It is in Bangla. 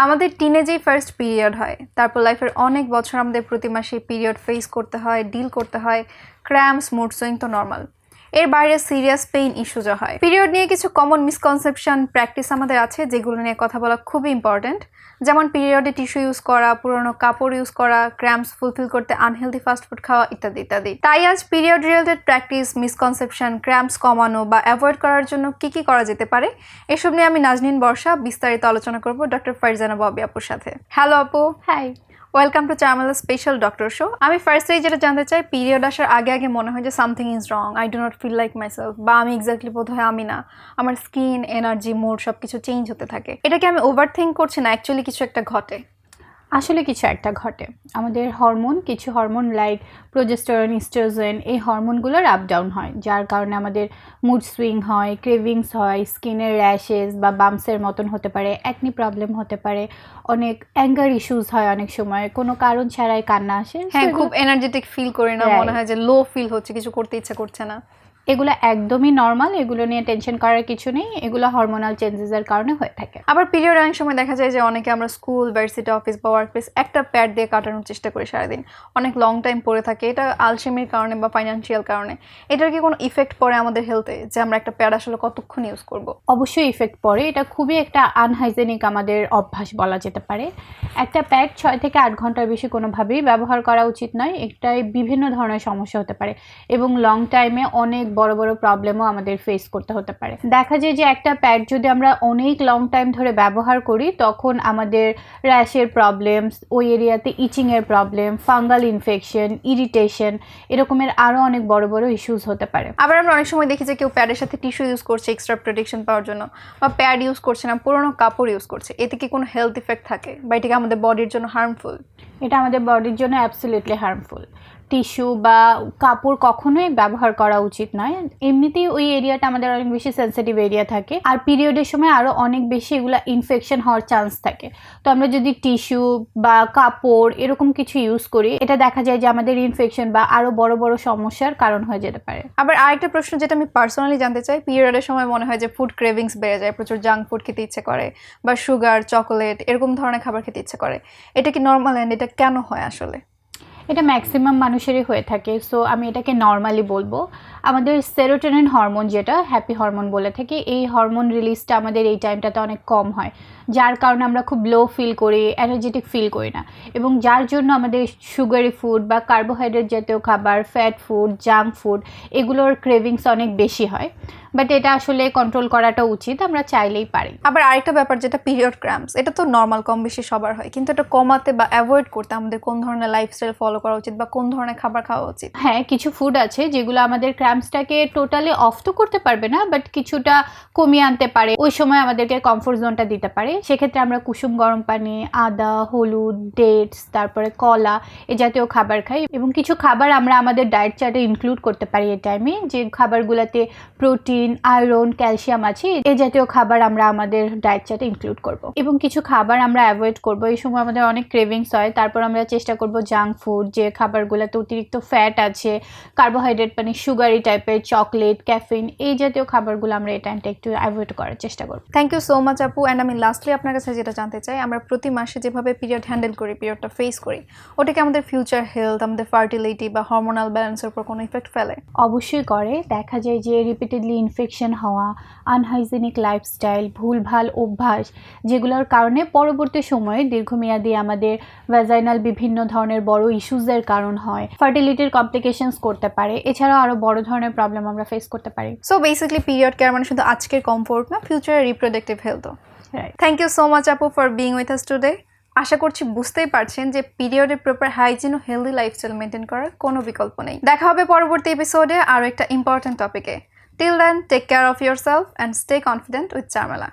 আমাদের টিনেজেই ফার্স্ট পিরিয়ড হয়, তারপর লাইফের অনেক বছর আমাদের প্রতি মাসে পিরিয়ড ফেস করতে হয়, ডিল করতে হয়। ক্র্যাম্পস, মুড সুইং তো নর্মাল, এর বাইরে সিরিয়াস পেইন ইস্যুজও হয়। পিরিয়ড নিয়ে কিছু কমন মিসকনসেপশন প্র্যাকটিস আমাদের আছে যেগুলো নিয়ে কথা বলা খুবই ইম্পর্টেন্ট, যেমন পিরিয়ডে টিস্যু ইউজ করা, পুরনো কাপড় ইউজ করা, ক্র্যাম্পস ফুলফিল করতে আনহেলদি ফাস্টফুড খাওয়া ইত্যাদি ইত্যাদি। তাই আজ period related practice, misconception, cramps কমানো বা অ্যাভয়েড করার জন্য কি করা যেতে পারে এসব নিয়ে আমি নাজনীন বর্ষা বিস্তারিত আলোচনা করব ডক্টর ফারজানা ববি আপুর সাথে। হ্যালো আপু। Hi, welcome to Charmala special doctor show. আমি ফার্স্টেই যেটা জানতে চাই, পিরিয়ড আসার আগে আগে মনে হয় যে something is wrong, I do not feel like myself, বা আমি এক্স্যাক্টলি বোধহয় আমি না, আমার স্কিন, এনার্জি, মুড সব কিছু চেঞ্জ হতে থাকে। এটাকে আমি ওভার থিঙ্ক করছি না, অ্যাকচুয়ালি কিছু একটা ঘটে? আসলে কিছু একটা ঘটে। আমাদের কিছু হরমোন লাইক প্রোজেস্টেরন, ইস্ট্রোজেন, এই হরমোনগুলোর আপ ডাউন হয়, যার কারণে আমাদের মুড সুইং হয়, ক্রেভিংস হয়, স্কিনের র্যাশেস বা বাম্পসের মতন হতে পারে, অ্যাকনি প্রবলেম হতে পারে, অনেক অ্যাঙ্গার ইস্যুস হয়, অনেক সময় কোনো কারণ ছাড়াই কান্না আসে। হ্যাঁ, খুব এনার্জেটিক ফিল করি না, মনে হয় যে লো ফিল হচ্ছে, কিছু করতে ইচ্ছা করছে না। এগুলো একদমই নর্মাল, এগুলো নিয়ে টেনশন করার কিছু নেই, এগুলো হরমোনাল চেঞ্জেসের কারণে হয়ে থাকে। আবার পিরিয়ড অনেক সময় দেখা যায় যে অনেকে আমরা স্কুল, ভার্সিটি, অফিস বা ওয়ার্ক প্লেস একটা প্যাড দিয়ে কাটানোর চেষ্টা করি সারাদিন, অনেক লং টাইম পড়ে থাকে। এটা আলসেমির কারণে বা ফাইন্যান্সিয়াল কারণে, এটার কি কোনো ইফেক্ট পড়ে আমাদের হেলথে যে আমরা একটা প্যাড আসলে কতক্ষণ ইউজ করব? অবশ্যই ইফেক্ট পড়ে, এটা খুবই একটা আনহাইজেনিক আমাদের অভ্যাস বলা যেতে পারে। একটা প্যাড 6 থেকে 8 ঘন্টার বেশি কোনোভাবেই ব্যবহার করা উচিত নয়, এটাই বিভিন্ন ধরনের সমস্যা হতে পারে এবং লং টাইমে অনেক বড় বড় প্রবলেমও আমাদের ফেস করতে হতে পারে। দেখা যায় যে একটা প্যাড যদি আমরা অনেক লং টাইম ধরে ব্যবহার করি, তখন আমাদের র্যাশের প্রবলেমস, ওই এরিয়াতে ইচিংয়ের প্রবলেম, ফাঙ্গাল ইনফেকশন, ইরিটেশন, এরকমের আরও অনেক বড় বড় ইস্যুস হতে পারে। আবার আমরা অনেক সময় দেখি যে কেউ প্যাডের সাথে টিস্যু ইউজ করছে এক্সট্রা প্রোটেকশন পাওয়ার জন্য, বা প্যাড ইউজ করছে না, পুরোনো কাপড় ইউজ করছে। এতে কি কোনো হেলথ ইফেক্ট থাকে বা এটা কি আমাদের বডির জন্য হার্মফুল? এটা আমাদের বডির জন্য অ্যাবসলিউটলি হার্মফুল। টিস্যু বা কাপড় কখনোই ব্যবহার করা উচিত নয়। এমনিতেই ওই এরিয়াটা আমাদের অনেক বেশি সেন্সিটিভ এরিয়া থাকে, আর পিরিয়ডের সময় আরও অনেক বেশি এগুলো ইনফেকশন হওয়ার চান্স থাকে। তো আমরা যদি টিস্যু বা কাপড় এরকম কিছু ইউজ করি, এটা দেখা যায় যে আমাদের ইনফেকশন বা আরও বড় বড় সমস্যার কারণ হয়ে যেতে পারে। আবার আরেকটা প্রশ্ন যেটা আমি পার্সোনালি জানতে চাই, পিরিয়ডের সময় মনে হয় যে ফুড ক্রেভিংস বেড়ে যায়, প্রচুর জাঙ্ক ফুড খেতে ইচ্ছে করে বা সুগার, চকোলেট এরকম ধরনের খাবার খেতে ইচ্ছে করে। এটা কি নর্মাল অ্যান্ড এটা কেন হয় আসলে? এটা ম্যাক্সিমাম মানুষেরই হয়ে থাকে, সো আমি এটাকে নর্মালি বলবো। আমাদের সেরোটোনিন হরমোন, যেটা হ্যাপি হরমোন বলে থাকি, এই হরমোন রিলিজটা আমাদের এই টাইমটাতে অনেক কম হয়, যার কারণে আমরা খুব লো ফিল করি, এনার্জেটিক ফিল করি না, এবং যার জন্য আমাদের সুগারি ফুড বা কার্বোহাইড্রেট জাতীয় খাবার, ফ্যাট ফুড, জাঙ্ক ফুড, এগুলোর ক্রেভিংস অনেক বেশি হয়। বাট এটা আসলে কন্ট্রোল করাটা উচিত, আমরা চাইলেই পারি। আবার আরেকটা ব্যাপার যেটা পিরিয়ড ক্র্যাম্পস, এটা তো নর্মাল, কম বেশি সবার হয়, কিন্তু এটা কমাতে বা অ্যাভয়েড করতে আমাদের কোন ধরনের লাইফস্টাইল ফলো করা উচিত বা কোন ধরনের খাবার খাওয়া উচিত? হ্যাঁ, কিছু ফুড আছে যেগুলো আমাদের ক্র্যাম্পসটাকে টোটালি অফ তো করতে পারবে না, বাট কিছুটা কমিয়ে আনতে পারে, ওই সময় আমাদেরকে কমফোর্ট জোনটা দিতে পারে। সেক্ষেত্রে আমরা কুসুম গরম পানি, আদা, হলুদ, ডেটস, তারপরে কলা, এ জাতীয় খাবার খাই, এবং কিছু খাবার আমরা আমাদের ডায়েট চার্টে ইনক্লুড করতে পারি এই টাইমে, যে খাবারগুলোতে প্রোটিন, আয়রন, ক্যালসিয়াম আছে, এই জাতীয় খাবার আমরা আমাদের ডায়েট চার্টে ইনক্লুড করব। এবং কিছু খাবার আমরা অ্যাভয়েড করব, এই সময় আমাদের অনেক ক্রেভিংস হয়, তারপর আমরা চেষ্টা করব জাঙ্ক ফুড, যে খাবারগুলোতে অতিরিক্ত ফ্যাট আছে, কার্বোহাইড্রেট মানে সুগারি টাইপের, চকলেট, ক্যাফিন, এই জাতীয় খাবারগুলো আমরা এই টাইমটা একটু অ্যাভয়েড করার চেষ্টা করব। থ্যাংক ইউ সো মাচ আপু। অ্যান্ড আমি লাস্টলি আপনার কাছে যেটা জানতে চাই, আমরা প্রতি মাসে যেভাবে পিরিয়ড হ্যান্ডেল করি, পিরিয়ডটা ফেস করি, ওটাকে আমাদের ফিউচার হেলথ, আমাদের ফার্টিলিটি বা হরমোনাল ব্যালেন্সের উপর কোনো ইফেক্ট ফেলে? অবশ্যই করে। দেখা যায় যে রিপিটেডলি ইনফেকশন হওয়া, আনহাইজেনিক লাইফস্টাইল, ভুলভাল অভ্যাস, যেগুলোর কারণে পরবর্তী সময়ে দীর্ঘমেয়াদী আমাদের ভ্যাজাইনাল বিভিন্ন ধরনের বড় ইস্যুজের কারণ হয়, ফার্টিলিটির কমপ্লিকেশনস করতে পারে, এছাড়াও আরও বড় ধরনের প্রবলেম আমরা ফেস করতে পারি। সো বেসিক্যালি পিরিয়ড কেয়ার মানে শুধু আজকের কমফোর্ট না, ফিউচারের রিপ্রোডাক্টিভ হেলথও। থ্যাংক ইউ সো মাচ আপু for being with us today. আশা করছি বুঝতেই পারছেন যে পিরিয়ডের প্রপার হাইজিন ও হেলদি লাইফস্টাইল মেনটেন করার কোনো বিকল্প নেই। দেখা হবে পরবর্তী এপিসোডে আরও একটা ইম্পর্টেন্ট টপিকে। Till then, take care of yourself and stay confident with চারমালা।